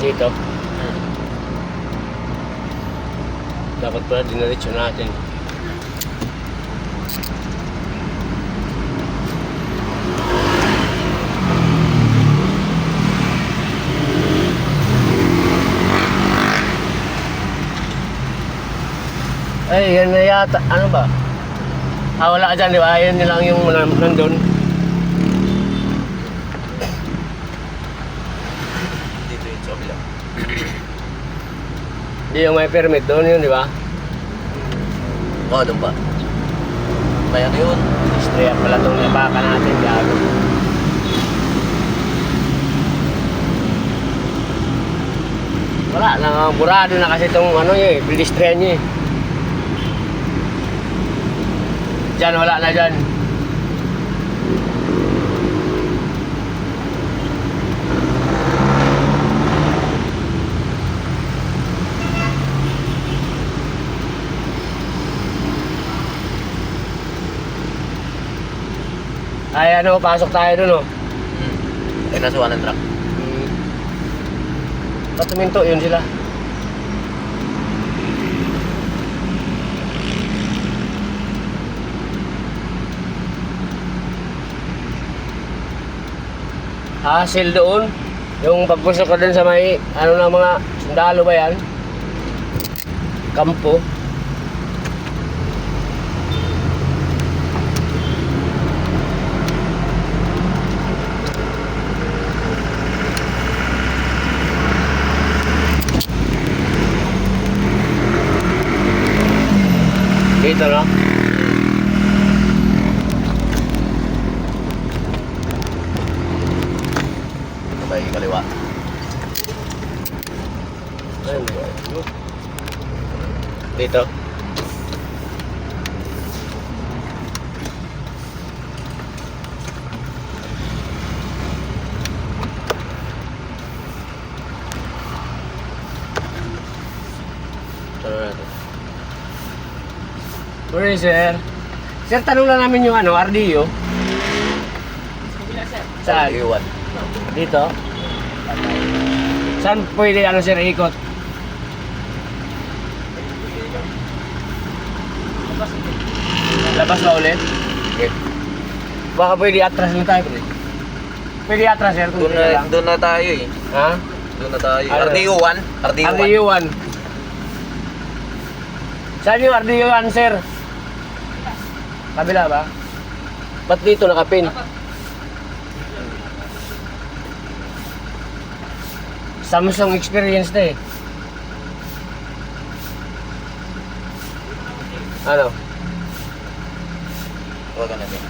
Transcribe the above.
Dito. Dapat pala diniretso natin. Ay, yan na yata. Ano ba? Wala ka dyan, di ba? Yan lang yung nandun. Dito yung sa kabila. Hindi yung may permit doon yun, di ba? Oo, doon pa. Kaya na yun. Istraya pala itong labakan natin, gago. Wala, burado na kasi itong ano yun, pedestrian niya eh. Diyan, wala na dyan. Ay ano, pasok tayo dun oh. Pinasuhan ng truck. Patuminto, yun sila. Hassle doon. Yung pagpusok ka dun sa may, ano na mga sundalo ba yan? Kampo. Dito no? Sabay kaliwa. Dito. Sorry sir. Sir, tanong lang namin yung ano, RDO. Saan? Iwan. Dito? Saan pwede ano sir ikot? Labas ba ulit? Okay. Baka pwede atras lang tayo pre. Pwede atras sir kung pwede lang. Doon na tayo eh. Ha? Doon na tayo. Ano? RDO1. RDO1. Saan yung RDO1 sir? Kabila ba? Ba't dito nakapin? Samsung experience na eh. Ano? Huwag ka natin.